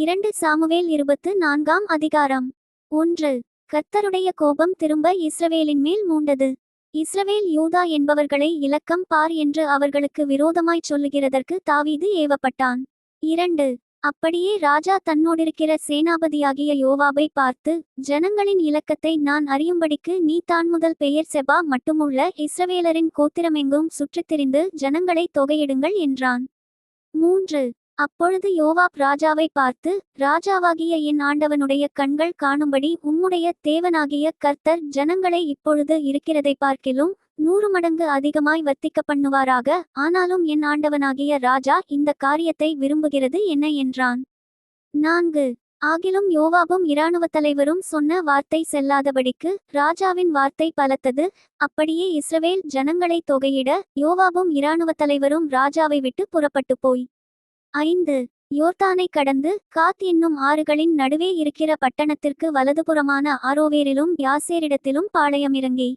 2 Samuel 24ஆம் அதிகாரம். 1. கர்த்தருடைய கோபம் திரும்ப இஸ்ரவேலின் மேல் மூண்டது. இஸ்ரவேல் யூதா என்பவர்களை இலக்கம் பார் என்று அவர்களுக்கு விரோதமாய் சொல்லுகிறதற்கு தாவீது ஏவப்பட்டான். 2. அப்படியே ராஜா தன்னோடிருக்கிற சேனாபதியாகிய யோவாபை பார்த்து, ஜனங்களின் இலக்கத்தை நான் அறியும்படிக்கு நீ தான்முதல் பெயெர்செபா மட்டுமுள்ள இஸ்ரவேலரின் கோத்திரமெங்கும் சுற்றித்திரிந்து ஜனங்களை தொகையிடுங்கள் என்றான். 3. அப்பொழுது யோவாப் ராஜாவை பார்த்து, ராஜாவாகிய என் ஆண்டவனுடைய கண்கள் காணும்படி உம்முடைய தேவனாகிய கர்த்தர் ஜனங்களை இப்பொழுது இருக்கிறதை பார்க்கிலும் 100 மடங்கு அதிகமாய் வர்த்திக்க பண்ணுவாராக. ஆனாலும் என் ஆண்டவனாகிய ராஜா இந்த காரியத்தை விரும்புகிறது என்ன என்றான். 4. ஆகிலும் யோவாபும் இராணுவத் தலைவரும் சொன்ன வார்த்தை செல்லாதபடிக்கு ராஜாவின் வார்த்தை பலத்தது. அப்படியே இஸ்ரவேல் ஜனங்களை தொகையிட யோவாபும் இராணுவத் தலைவரும் ராஜாவை விட்டு புறப்பட்டு போய் 5. யோர்தானை கடந்து காத் என்னும் ஆறுகளின் நடுவே இருக்கிற பட்டணத்திற்கு வலதுபுறமான ஆரோவேரிலும் யாசேரிடத்திலும் பாளையமிறங்கி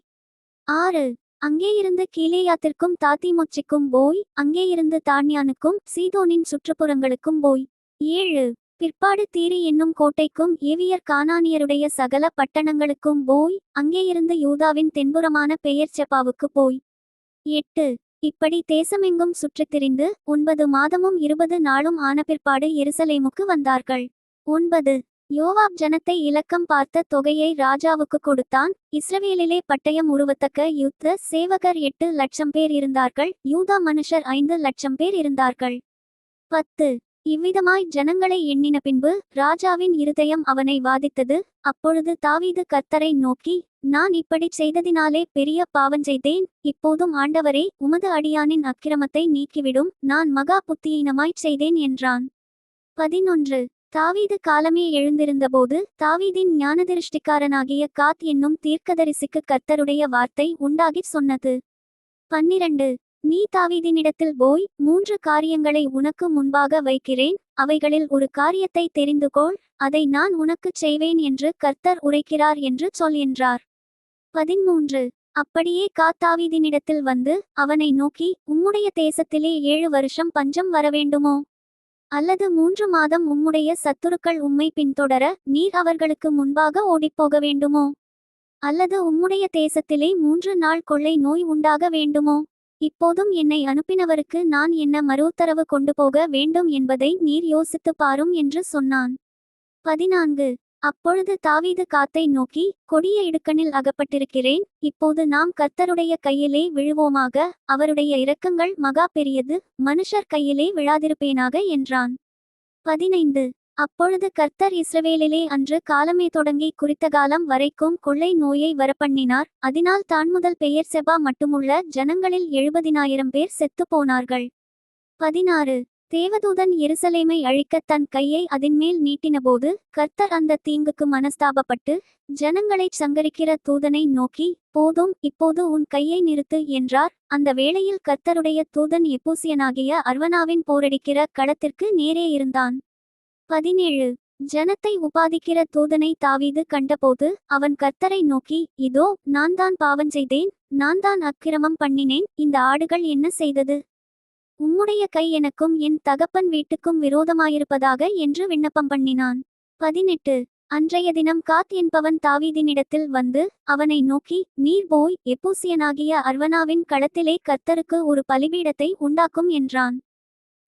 6. அங்கேயிருந்து கீலேயாத்திற்கும் தாத்திமொச்சிக்கும் போய் அங்கேயிருந்து தான்யானுக்கும் சீதோனின் சுற்றுப்புறங்களுக்கும் போய் 7. பிற்பாடு தீரி என்னும் கோட்டைக்கும் ஏவியர் கானானியருடைய சகல பட்டணங்களுக்கும் போய் அங்கேயிருந்து யூதாவின் தென்புறமான பெயெர்செபாவுக்கு போய் 8. இப்படி தேசமெங்கும் சுற்றித்திரிந்து 9 மாதமும் 20 நாளும் ஆன பிற்பாடு எருசலேமுக்கு வந்தார்கள். 9. யோவாப் ஜனத்தை இலக்கம் பார்த்த தொகையை ராஜாவுக்கு கொடுத்தான். இஸ்ரவேலிலே பட்டயம் உருவத்தக்க யுத்த சேவகர் 8 லட்சம் பேர் இருந்தார்கள். யூதா மனுஷர் 5 லட்சம் பேர் இருந்தார்கள். 10. இவ்விதமாய் ஜனங்களை எண்ணின பின்பு ராஜாவின் இருதயம் அவனை வாதித்தது. அப்பொழுது தாவீது கர்த்தரை நோக்கி, நான் இப்படிச் செய்ததினாலே பெரிய பாவஞ்செய்தேன். இப்போதும் ஆண்டவரே, உமது அடியானின் அக்கிரமத்தை நீக்கிவிடும். நான் மகா புத்தியீனமாய்ச் செய்தேன் என்றான். 11. தாவீது காலமே எழுந்திருந்தபோது தாவீதின் ஞானதிருஷ்டிக்காரனாகிய காத் என்னும் தீர்க்கதரிசிக்கு கர்த்தருடைய வார்த்தை உண்டாகிச் சொன்னது. 12. நீ தாவீதினிடத்தில் போய் 3 காரியங்களை உனக்கு முன்பாக வைக்கிறேன். அவைகளில் ஒரு காரியத்தை தெரிந்துகொள், அதை நான் உனக்குச் செய்வேன் என்று கர்த்தர் உரைக்கிறார் என்று சொல் என்றார். 13. அப்படியே காத் தாவீதினிடத்தில் வந்து அவனை நோக்கி, உம்முடைய தேசத்திலே 7 வருஷம் பஞ்சம் வரவேண்டுமோ? அல்லது 3 மாதம் உம்முடைய சத்துருக்கள் உம்மை பின்தொடர நீர் அவர்களுக்கு முன்பாக ஓடிப்போக வேண்டுமோ? அல்லது உம்முடைய தேசத்திலே 3 நாள் கொள்ளை நோய் உண்டாக வேண்டுமோ? இப்போதும் என்னை அனுப்பினவருக்கு நான் என்ன மறுஉத்தரவு கொண்டு போக வேண்டும் என்பதை நீர் யோசித்துப் பாரும் என்று சொன்னான். 14. அப்பொழுது தாவீது காத்தை நோக்கி, கொடிய இடுக்கணில் அகப்பட்டிருக்கிறேன். இப்போது நாம் கர்த்தருடைய கையிலே விழுவோமாக. அவருடைய இரக்கங்கள் மகா பெரியது. மனுஷர் கையிலே விழாதிருப்பேனாக என்றான். 15. அப்பொழுது கர்த்தர் இஸ்ரவேலிலே அன்று காலமே தொடங்கி குறித்த காலம் வரைக்கும் கொள்ளை நோயை வரப்பண்ணினார். அதனால் தான்முதல் பெயெர்செபா மட்டுமுள்ள ஜனங்களில் 70,000 பேர் செத்து போனார்கள். 16. தேவதூதன் எருசலேமை அழிக்க தன் கையை அதின்மேல் நீட்டினபோது கர்த்தர் அந்த தீங்குக்கு மனஸ்தாபப்பட்டு ஜனங்களைச் சங்கரிக்கிற தூதனை நோக்கி, போதும், இப்போது உன் கையை நிறுத்து என்றார். அந்த வேளையில் கர்த்தருடைய தூதன் எபூசியனாகிய அர்வனாவின் போரடிக்கிற களத்திற்கு நேரே இருந்தான். 17. ஜனத்தை உபாதிக்கிற தூதனை தாவீது கண்டபோது அவன் கர்த்தரை நோக்கி, இதோ நான் தான் பாவஞ்செய்தேன், நான் தான் அக்கிரமம் பண்ணினேன். இந்த ஆடுகள் என்ன செய்தது? உம்முடைய கை எனக்கும் என் தகப்பன் வீட்டுக்கும் விரோதமாயிருப்பதாக என்று விண்ணப்பம் பண்ணினான். 18. அன்றைய தினம் காத் என்பவன் தாவீதினிடத்தில் வந்து அவனை நோக்கி, நீர் போய் எபூசியனாகிய அர்வனாவின் களத்திலே கர்த்தருக்கு ஒரு பலிபீடத்தை உண்டாக்கும் என்றான்.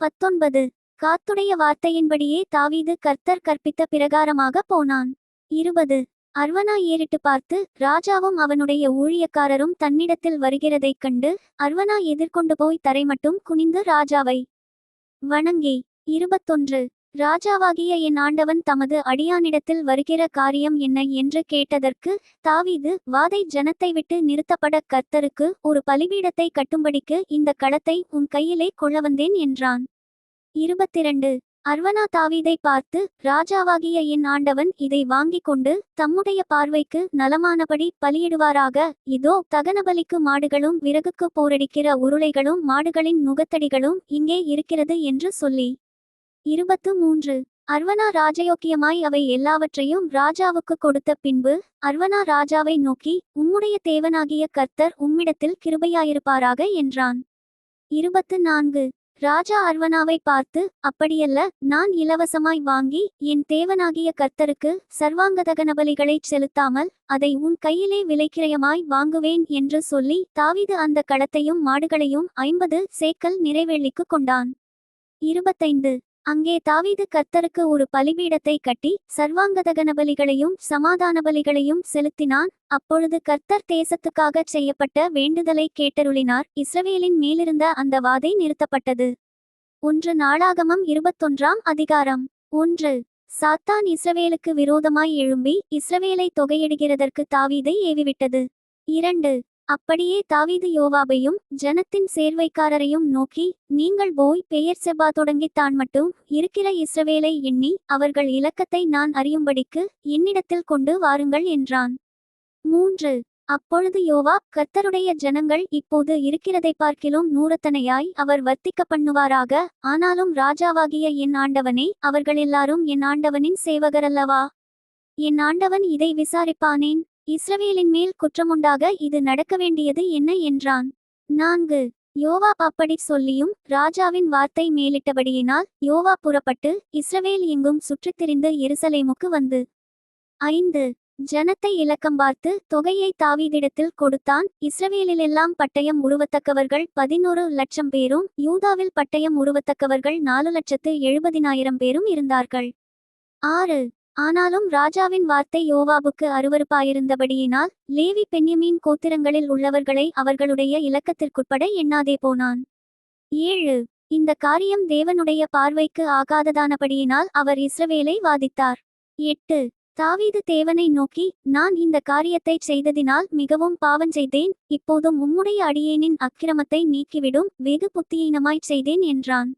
19. காத்துடைய வார்த்தையின்படியே தாவீது கர்த்தர் கற்பித்த பிரகாரமாக போனான். 20. அர்வனா ஏறிட்டு பார்த்து ராஜாவும் அவனுடைய ஊழியக்காரரும் தன்னிடத்தில் வருகிறதைக் கண்டு அர்வனா எதிர்கொண்டு போய் தரைமட்டும் குனிந்து ராஜாவை வணங்கி 21. ராஜாவாகிய என் ஆண்டவன் தமது அடியானிடத்தில் வருகிற காரியம் என்ன என்று கேட்டதற்கு தாவீது, வாதை ஜனத்தை விட்டு நிறுத்தப்பட கர்த்தருக்கு ஒரு பலிபீடத்தை கட்டும்படிக்கு இந்த களத்தை உன் கையிலே கொள்ளவந்தேன் என்றான். 22. அர்வனா தாவீதை பார்த்து, ராஜாவாகிய என் ஆண்டவன் இதை வாங்கிக் கொண்டு தம்முடைய பார்வைக்கு நலமானபடி பலியிடுவாராக. இதோ தகனபலிக்கு மாடுகளும் விறகுக்கு போரடிக்கிற உருளைகளும் மாடுகளின் நுகத்தடிகளும் இங்கே இருக்கிறது என்று சொல்லி. 23. அர்வனா ராஜயோக்கியமாய் அவை எல்லாவற்றையும் ராஜாவுக்கு கொடுத்த பின்பு அர்வனா ராஜாவை நோக்கி, உம்முடைய தேவனாகிய கர்த்தர் உம்மிடத்தில் கிருபையாயிருப்பாராக என்றான். 24. ராஜா அர்வனாவை பார்த்து, அப்படியல்ல, நான் இலவசமாய் வாங்கி என் தேவனாகிய கர்த்தருக்கு சர்வாங்கதகனபலிகளைச் செலுத்தாமல் அதை உன் கையிலே விலைக்கிரயமாய் வாங்குவேன் என்று சொல்லி தாவீது அந்த களத்தையும் மாடுகளையும் 50 சேக்கல் நிறைவெள்ளிக்கு கொண்டான். 25. அங்கே தாவீது கர்த்தருக்கு ஒரு பலிபீடத்தை கட்டி சர்வாங்கதகனபலிகளையும் சமாதான பலிகளையும் செலுத்தினான். அப்பொழுது கர்த்தர் தேசத்துக்காகச் செய்யப்பட்ட வேண்டுதலை கேட்டருளினார். இஸ்ரவேலின் மேலிருந்த அந்த வாதை நிறுத்தப்பட்டது. 1 நாளாகமம் 21ஆம் அதிகாரம். 1. சாத்தான் இஸ்ரவேலுக்கு விரோதமாய் எழும்பி இஸ்ரவேலை தொகையிடுகிறதற்கு தாவீதை ஏவிவிட்டது. 2. அப்படியே தாவீது யோவாபையும் ஜனத்தின் சேர்வைக்காரரையும் நோக்கி, நீங்கள் போய் பெயர்செபா தொடங்கித் தான் மட்டும் இருக்கிற இஸ்ரவேலை எண்ணி அவர்கள் இலக்கத்தை நான் அறியும்படிக்கு என்னிடத்தில் கொண்டு வாருங்கள் என்றான். 3. அப்பொழுது யோவாப், கர்த்தருடைய ஜனங்கள் இப்போது இருக்கிறதைப் பார்க்கிலும் நூறத்தனையாய் அவர் வர்த்திக்க பண்ணுவாராக. ஆனாலும் ராஜாவாகிய என் ஆண்டவனே, அவர்களெல்லாரும் என் ஆண்டவனின் சேவகரல்லவா? என் ஆண்டவன் இதை விசாரிப்பானேன்? இஸ்ரவேலின் மேல் குற்றமுண்டாக இது நடக்க வேண்டியது என்ன என்றான். 4. யோவாப் அப்படிச் சொல்லியும் ராஜாவின் வார்த்தை மேலிட்டபடியினால் யோவாப் புறப்பட்டு இஸ்ரவேல் எங்கும் சுற்றித்திரிந்து எருசலேமுக்கு வந்து 5. ஜனத்தை இலக்கம் பார்த்து தொகையை தாவீதிடத்தில் கொடுத்தான். இஸ்ரவேலிலெல்லாம் பட்டயம் உருவத்தக்கவர்கள் 11 லட்சம் பேரும் யூதாவில் பட்டயம் உருவத்தக்கவர்கள் 4,70,000 பேரும் இருந்தார்கள். 6. ஆனாலும் ராஜாவின் வார்த்தை யோவாபுக்கு அருவருப்பாயிருந்தபடியினால் லேவி பென்யமீன் கோத்திரங்களில் உள்ளவர்களை அவர்களுடைய இலக்கத்திற்குட்பட எண்ணாதே போனான். 7. இந்த காரியம் தேவனுடைய பார்வைக்கு ஆகாததானபடியினால் அவர் இஸ்ரவேலை வாதித்தார். 8. தாவீது தேவனை நோக்கி, நான் இந்த காரியத்தைச் செய்ததினால் மிகவும் பாவஞ்செய்தேன். இப்போதும் உம்முடைய அடியேனின் அக்கிரமத்தை நீக்கிவிடும், வெகு புத்தியீனமாய்ச் செய்தேன் என்றான்.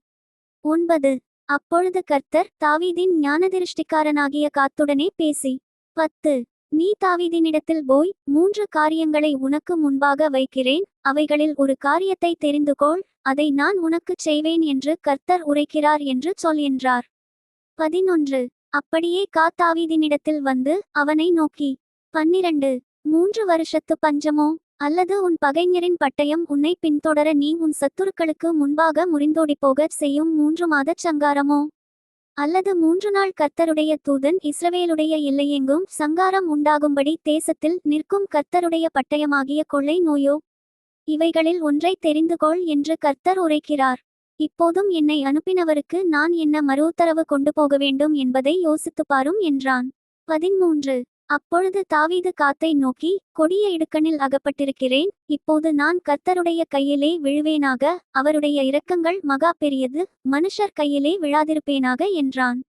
9. அப்பொழுது கர்த்தர் தாவீதின் ஞானதிருஷ்டிக்காரனாகிய காத்துடனே பேசி, 10. நீ தாவீதினிடத்தில் போய் 3 காரியங்களை உனக்கு முன்பாக வைக்கிறேன். அவைகளில் ஒரு காரியத்தை தெரிந்துகொள், அதை நான் உனக்குச் செய்வேன் என்று கர்த்தர் உரைக்கிறார் என்று சொல் என்றார். 11. அப்படியே காத் தாவீதினிடத்தில் வந்து அவனை நோக்கி, 12. 3 வருஷத்து பஞ்சமோ, அல்லது உன் பகைஞரின் பட்டயம் உன்னை பின்தொடர நீ உன் சத்துருக்களுக்கு முன்பாக முறிந்தோடிப்போகச் செய்யும் 3 மாதச் சங்காரமோ, அல்லது 3 நாள் கர்த்தருடைய தூதன் இஸ்ரவேலுடைய எல்லையெங்கும் சங்காரம் உண்டாகும்படி தேசத்தில் நிற்கும் கர்த்தருடைய பட்டயமாகிய கொள்ளை நோயோ? இவைகளில் ஒன்றை தெரிந்துகொள் என்று கர்த்தர் உரைக்கிறார். இப்போதும் என்னை அனுப்பினவருக்கு நான் என்ன மறுஉத்தரவு கொண்டு போக வேண்டும் என்பதை யோசித்துப் பாரும் என்றான். 13. அப்பொழுது தாவீது காத்தை நோக்கி, கொடிய இடுக்கணில் அகப்பட்டிருக்கிறேன். இப்போது நான் கர்த்தருடைய கையிலே விழுவேனாக. அவருடைய இரக்கங்கள் மகா பெரியது, மனுஷர் கையிலே விழாதிருப்பேனாக என்றான்.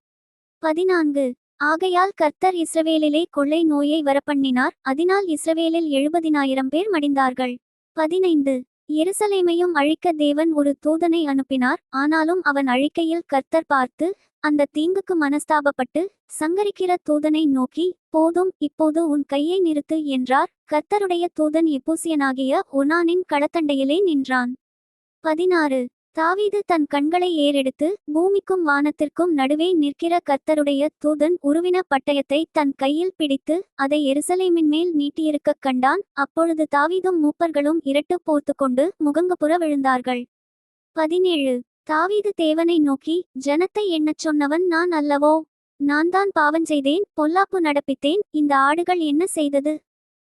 14. ஆகையால் கர்த்தர் இஸ்ரவேலிலே கொள்ளை நோயை வரப்பண்ணினார். அதனால் இஸ்ரவேலில் 70,000 பேர் மடிந்தார்கள். 15. எருசலேமையும் அழிக்க தேவன் ஒரு தூதனை அனுப்பினார். ஆனாலும் அவன் அழிக்கையில் கர்த்தர் பார்த்து அந்த தீங்குக்கு மனஸ்தாபப்பட்டு சங்கரிக்கிற தூதனை நோக்கி, போதும், இப்போது உன் கையை நிறுத்து என்றார். கர்த்தருடைய தூதன் எபூசியனாகிய ஒனானின் களத்தண்டையிலே நின்றான். 16. தாவீது தன் கண்களை ஏறெடுத்து பூமிக்கும் வானத்திற்கும் நடுவே நிற்கிற கர்த்தருடைய தூதன் உருவின பட்டயத்தை தன் கையில் பிடித்து அதை எருசலேமின் மேல் நீட்டியிருக்கக் கண்டான். அப்பொழுது தாவீதும் மூப்பர்களும் இரட்டு போர்த்துக்கொண்டு முகங்குப்புற விழுந்தார்கள். 17. தாவீது தேவனை நோக்கி, ஜனத்தை எண்ணச் சொன்னவன் நான் அல்லவோ? நான் தான் பாவஞ்செய்தேன், பொல்லாப்பு நடப்பித்தேன். இந்த ஆடுகள் என்ன செய்தது?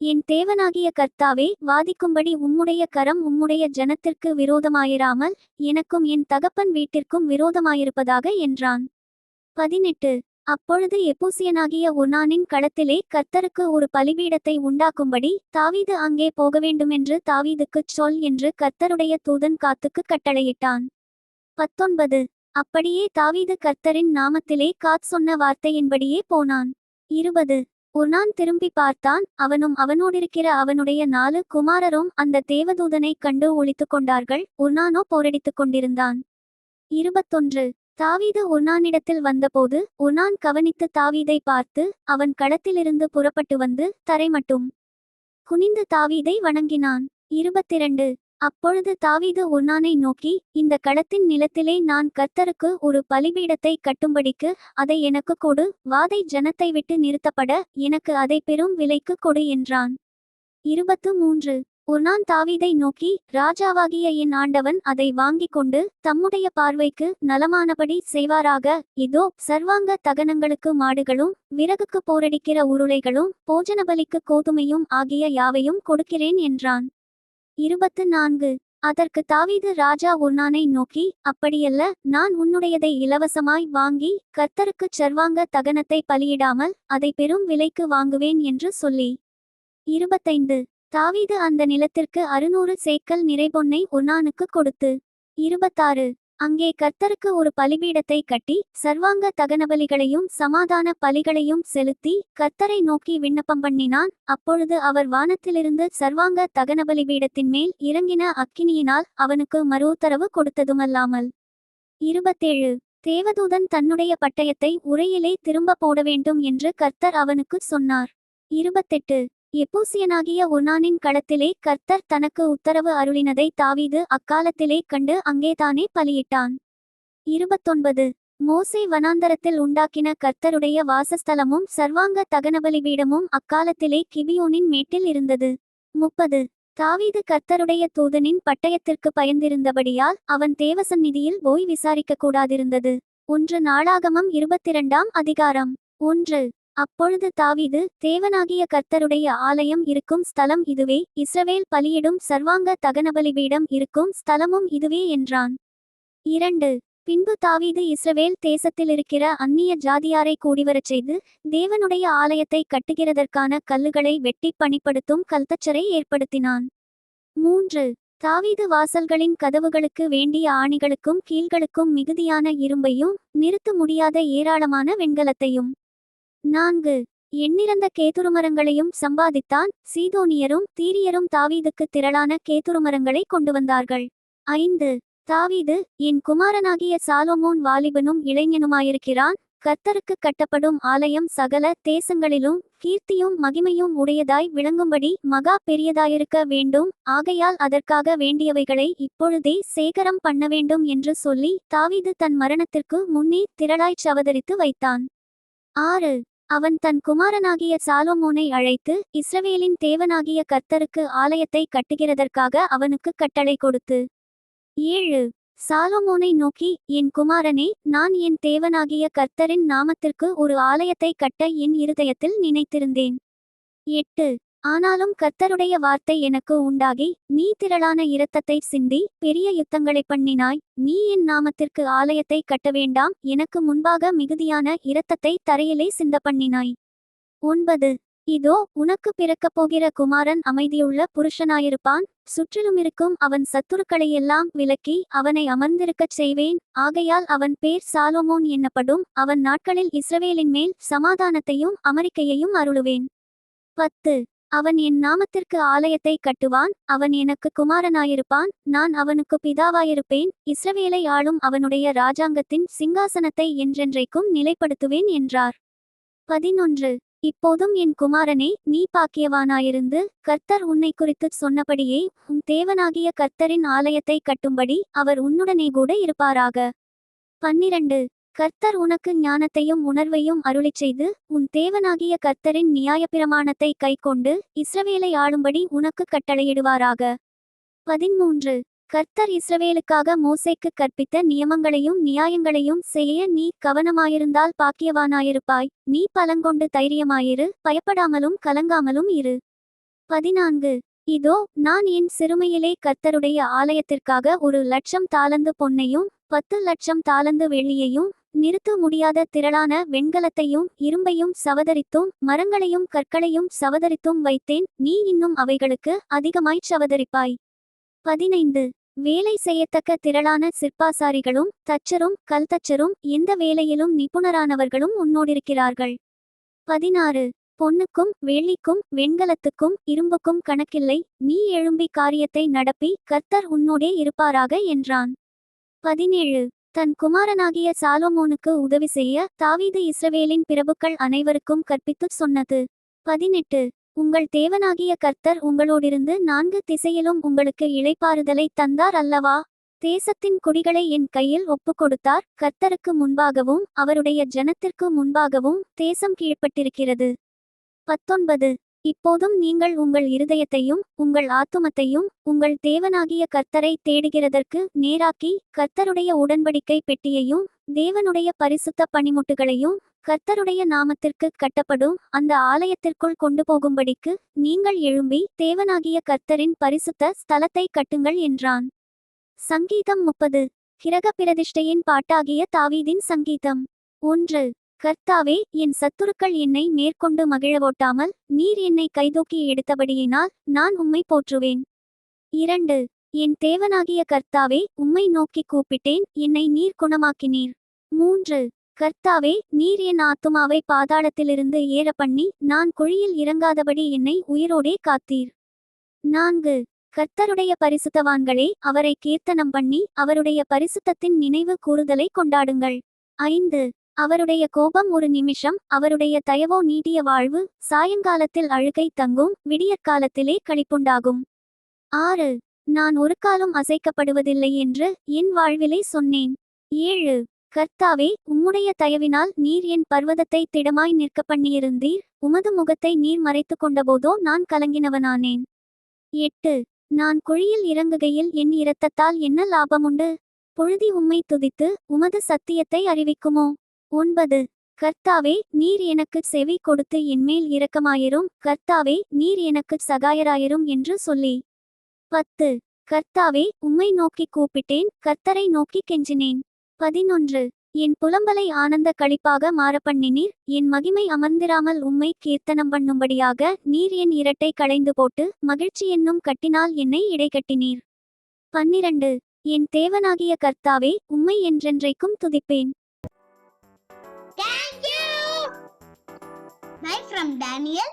என் தேவனாகிய கர்த்தாவே, வாதிக்கும்படி உம்முடைய கரம் உம்முடைய ஜனத்திற்கு விரோதமாயிராமல் எனக்கும் என் தகப்பன் வீட்டிற்கும் விரோதமாயிருப்பதாக என்றான். 18. அப்பொழுது எபூசியனாகிய ஒனானின் களத்திலே கர்த்தருக்கு ஒரு பலிபீடத்தை உண்டாக்கும்படி தாவீது அங்கே போகவேண்டுமென்று தாவீதுக்குச் சொல் என்று கர்த்தருடைய தூதன் காத்துக்கு கட்டளையிட்டான். 19. அப்படியே தாவீது கர்த்தரின் நாமத்திலே காத் சொன்ன வார்த்தையின்படியே போனான். 20. ஒர்னான் திரும்பி பார்த்தான். அவனும் அவனோடிருக்கிற அவனுடைய 4 குமாரரும் அந்த தேவதூதனை கண்டு ஒளித்து கொண்டார்கள். ஒர்னானோ போரடித்துக் கொண்டிருந்தான். 21. தாவீது ஒர்னானிடத்தில் வந்தபோது ஒர்னான் கவனித்து தாவீதை பார்த்து அவன் களத்திலிருந்து புறப்பட்டு வந்து தரைமட்டும் குனிந்து தாவீதை வணங்கினான். 22. அப்பொழுது தாவீது ஒர்னானை நோக்கி, இந்த களத்தின் நிலத்திலே நான் கர்த்தருக்கு ஒரு பலிபீடத்தை கட்டும்படிக்கு அதை எனக்கு கொடு. வாதை ஜனத்தை விட்டு நிறுத்தப்பட எனக்கு அதை பெரும் விலைக்கு கொடு என்றான். 23. ஒர்னான் தாவீதை நோக்கி, ராஜாவாகிய என் ஆண்டவன் அதை வாங்கிக் கொண்டு தம்முடைய பார்வைக்கு நலமானபடி செய்வாராக. இதோ சர்வாங்க தகனங்களுக்கு மாடுகளும் விறகுக்கு போரடிக்கிற உருளைகளும் போஜனபலிக்கு கோதுமையும் ஆகிய யாவையும் கொடுக்கிறேன் என்றான். 24. அதற்கு தாவீது ராஜா ஒர்னானை நோக்கி, அப்படியல்ல, நான் உன்னுடையதை இலவசமாய் வாங்கி கர்த்தருக்குச் சர்வாங்க தகனத்தை பலியிடாமல் அதை பெரும் விலைக்கு வாங்குவேன் என்று சொல்லி. 25. தாவீது அந்த நிலத்திற்கு 600 சேக்கல் நிறைபொன்னை ஒர்னானுக்கு கொடுத்து. 26. அங்கே கர்த்தருக்கு ஒரு பலிபீடத்தை கட்டி சர்வாங்க தகனபலிகளையும் சமாதான பலிகளையும் செலுத்தி கர்த்தரை நோக்கி விண்ணப்பம் பண்ணினான். அப்பொழுது அவர் வானத்திலிருந்து சர்வாங்க தகனபலிபீடத்தின் மேல் இறங்கின அக்கினியினால் அவனுக்கு மறு உத்தரவு கொடுத்ததுமல்லாமல். 27. தேவதூதன் தன்னுடைய பட்டயத்தை உரையிலே திரும்ப போட வேண்டும் என்று கர்த்தர் அவனுக்கு சொன்னார். 28. எபூசியனாகிய ஒர்னானின் களத்திலே கர்த்தர் தனக்கு உத்தரவு அருளினதை தாவீது அக்காலத்திலே கண்டு அங்கேதானே பலியிட்டான். 29. மோசே வனாந்தரத்தில் உண்டாக்கின கர்த்தருடைய வாசஸ்தலமும் சர்வாங்க தகனபலிபீடமும் அக்காலத்திலே கிபியோனின் மேட்டில் இருந்தது. 30. தாவீது கர்த்தருடைய தூதனின் பட்டயத்திற்கு பயந்திருந்தபடியால் அவன் தேவசந்நிதியில் போய் விசாரிக்க கூடாதிருந்தது. 1 நாளாகமம் 22ஆம் அதிகாரம். 1. அப்பொழுது தாவீது, தேவனாகிய கர்த்தருடைய ஆலயம் இருக்கும் ஸ்தலம் இதுவே, இஸ்ரவேல் பலியிடும் சர்வாங்க தகனபலிபீடம் இருக்கும் ஸ்தலமும் இதுவே என்றான். 2. பின்பு தாவீது இஸ்ரவேல் தேசத்திலிருக்கிற அந்நிய ஜாதியாரை கூடிவரச் செய்து தேவனுடைய ஆலயத்தை கட்டுகிறதற்கான கல்லுகளை வெட்டி பணிப்படுத்தும் கல்தச்சரை ஏற்படுத்தினான். 3. தாவீது வாசல்களின் கதவுகளுக்கு வேண்டிய ஆணிகளுக்கும் கீழ்களுக்கும் மிகுதியான இரும்பையும் நிறுத்த முடியாத ஏராளமான வெண்கலத்தையும் 4. எண்ணிறந்த கேதுருமரங்களையும் சம்பாதித்தான். சீதோனியரும் தீரியரும் தாவீதுக்கு திரளான கேதுருமரங்களை கொண்டு வந்தார்கள். 5. தாவீது, என் குமாரனாகிய சாலொமோன் வாலிபனும் இளைஞனுமாயிருக்கிறான். கர்த்தருக்கு கட்டப்படும் ஆலயம் சகல தேசங்களிலும் கீர்த்தியும் மகிமையும் உடையதாய் விளங்கும்படி மகா பெரியதாயிருக்க வேண்டும். ஆகையால் அதற்காக வேண்டியவைகளை இப்பொழுதே சேகரம் பண்ண வேண்டும் என்று சொல்லி தாவீது தன் மரணத்திற்கு முன்னே திரளாய்ச் அவதரித்து வைத்தான். 6. அவன் தன் குமாரனாகிய சாலொமோனை அழைத்து இஸ்ரவேலின் தேவனாகிய கர்த்தருக்கு ஆலயத்தை கட்டுகிறதற்காக அவனுக்கு கட்டளை கொடுத்து. 7. சாலொமோனை நோக்கி, என் குமாரனே, நான் என் தேவனாகிய கர்த்தரின் நாமத்திற்கு ஒரு ஆலயத்தை கட்ட என் இருதயத்தில் நினைத்திருந்தேன். 8. ஆனாலும் கர்த்தருடைய வார்த்தை எனக்கு உண்டாகி, நீ திரளான இரத்தத்தை சிந்தி பெரிய யுத்தங்களைப் பண்ணினாய். நீ என் நாமத்திற்கு ஆலயத்தை கட்ட வேண்டாம், எனக்கு முன்பாக மிகுதியான இரத்தத்தை தரையிலே சிந்த பண்ணினாய். 9. இதோ உனக்கு பிறக்கப்போகிற குமாரன் அமைதியுள்ள புருஷனாயிருப்பான். சுற்றிலுமிருக்கும் அவன் சத்துருக்களையெல்லாம் விலக்கி அவனை அமர்ந்திருக்கச் செய்வேன். ஆகையால் அவன் பேர் சாலொமோன் என்னப்படும். அவன் நாட்களில் இஸ்ரவேலின் மேல் சமாதானத்தையும் அமரிக்கையையும் அருளுவேன். 10. அவன் என் நாமத்திற்கு ஆலயத்தை கட்டுவான். அவன் எனக்கு குமாரனாயிருப்பான். நான் அவனுக்கு பிதாவாயிருப்பேன். இஸ்ரவேலை ஆளும் அவனுடைய ராஜாங்கத்தின் சிங்காசனத்தை என்றென்றைக்கும் நிலைப்படுத்துவேன் என்றார். 11. இப்போதும் என் குமாரனே, நீ பாக்கியவானாயிருந்து கர்த்தர் உன்னை குறித்துச் சொன்னபடியே உன் தேவனாகிய கர்த்தரின் ஆலயத்தை கட்டும்படி அவர் உன்னுடனே கூட இருப்பாராக. 12. கர்த்தர் உனக்கு ஞானத்தையும் உணர்வையும் அருளிச் செய்து உன் தேவனாகிய கர்த்தரின் நியாயப்பிரமாணத்தை கைக்கொண்டு இஸ்ரவேலை ஆளும்படி உனக்கு கட்டளையிடுவாராக. 13. கர்த்தர் இஸ்ரவேலுக்காக மோசேக்கு கற்பித்த நியமங்களையும் நியாயங்களையும் செய்ய நீ கவனமாயிருந்தால் பாக்கியவானாயிருப்பாய். நீ பலங்கொண்டு தைரியமாயிரு, பயப்படாமலும் கலங்காமலும் இரு. 14. இதோ நான் என் சிறுமையிலே கர்த்தருடைய ஆலயத்திற்காக 1,00,000 தாலந்து பொன்னையும் 10,00,000 தாலந்து வெள்ளியையும் நிறுத்த முடியாத திரளான வெண்கலத்தையும் இரும்பையும் சவதரித்தும் மரங்களையும் கற்களையும் சவதரித்தும் வைத்தேன். நீ இன்னும் அவைகளுக்கு அதிகமாய்ச் சவதரிப்பாய். 15. வேலை செய்யத்தக்க திரளான சிற்பாசாரிகளும் தச்சரும் கல்தச்சரும் எந்த வேலையிலும் நிபுணரானவர்களும் உன்னோடிருக்கிறார்கள். 16. பொன்னுக்கும் வெள்ளிக்கும் வெண்கலத்துக்கும் இரும்புக்கும் கணக்கில்லை. நீ எழும்பி காரியத்தை நடப்பி கர்த்தர் உன்னோடே இருப்பாராக என்றான். 17. தன் குமாரனாகிய சாலொமோனுக்கு உதவி செய்ய தாவீது இஸ்ரவேலின் பிரபுக்கள் அனைவருக்கும் கற்பித்துச் சொன்னது. 18. உங்கள் தேவனாகிய கர்த்தர் உங்களோடிருந்து 4 திசையிலும் உங்களுக்கு இளைப்பாறுதலை தந்தார் அல்லவா? தேசத்தின் குடிகளை என் கையில் ஒப்புக்கொடுத்தார். கர்த்தருக்கு முன்பாகவும் அவருடைய ஜனத்திற்கு முன்பாகவும் தேசம் கீழ்ப்பட்டிருக்கிறது. 19. இப்போதும் நீங்கள் உங்கள் இருதயத்தையும் உங்கள் ஆத்துமத்தையும் உங்கள் தேவனாகிய கர்த்தரை தேடுகிறதற்கு நேராக்கி கர்த்தருடைய உடன்படிக்கை பெட்டியையும் தேவனுடைய பரிசுத்த பணிமுட்டுகளையும் கர்த்தருடைய நாமத்திற்கு கட்டப்படும் அந்த ஆலயத்திற்குள் கொண்டு போகும்படிக்கு நீங்கள் எழும்பி தேவனாகிய கர்த்தரின் பரிசுத்த ஸ்தலத்தை கட்டுங்கள் என்றான். சங்கீதம் 30. கிரக பிரதிஷ்டையின் பாட்டாகிய தாவீதின் சங்கீதம். 1. கர்த்தாவே, என் சத்துருக்கள் என்னை மேற்கொண்டு மகிழவோட்டாமல் நீர் என்னை கைதூக்கி எடுத்தபடியினால் நான் உம்மை போற்றுவேன். 2. என் தேவனாகிய கர்த்தாவே, உம்மை நோக்கி கூப்பிட்டேன், என்னை நீர் குணமாக்கினீர். 3. கர்த்தாவே, நீர் என் ஆத்துமாவை பாதாளத்திலிருந்து ஏற பண்ணி நான் குழியில் இறங்காதபடி என்னை உயிரோடே காத்தீர். 4. கர்த்தருடைய பரிசுத்தவான்களே, அவரை கீர்த்தனம் பண்ணி அவருடைய பரிசுத்தத்தின் நினைவு கூறுதலை கொண்டாடுங்கள். 5. அவருடைய கோபம் ஒரு நிமிஷம், அவருடைய தயவோ நீடிய வாழ்வு. சாயங்காலத்தில் அழுகை தங்கும், விடியற்காலத்திலே களிப்புண்டாகும். 6. நான் ஒரு காலம் அசைக்கப்படுவதில்லை என்று என் வாழ்விலே சொன்னேன். 7. கர்த்தாவே, உம்முடைய தயவினால் நீர் என் பர்வதத்தை திடமாய் நிற்க பண்ணியிருந்தீர், உமது முகத்தை நீர் மறைத்து கொண்டபோதோ நான் கலங்கினவனானேன். 8. நான் குழியில் இறங்குகையில் என் இரத்தத்தால் என்ன லாபமுண்டு? புழுதி உம்மை துதித்து உமது சத்தியத்தை அறிவிக்குமோ? 9. கர்த்தாவே, நீர் எனக்கு செவி கொடுத்து என்மேல் இரக்கமாயிரும், கர்த்தாவே, நீர் எனக்கு சகாயராயிரும் என்று சொல்லி. 10. கர்த்தாவே, உம்மை நோக்கி கூப்பிட்டேன், கர்த்தரை நோக்கி கெஞ்சினேன். 11. என் புலம்பலை ஆனந்த களிப்பாக மாறப்பண்ணினீர், என் மகிமை அமர்ந்திராமல் உம்மை கீர்த்தனம் பண்ணும்படியாக நீர் என் இரட்டை களைந்து போட்டு மகிழ்ச்சி என்னும் கட்டினால் என்னை இடைக்கட்டினீர். 12. என் தேவனாகிய கர்த்தாவே, உம்மை என்றென்றைக்கும் துதிப்பேன். Thank you. Bye from Daniel.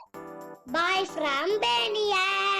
Bye from Daniel.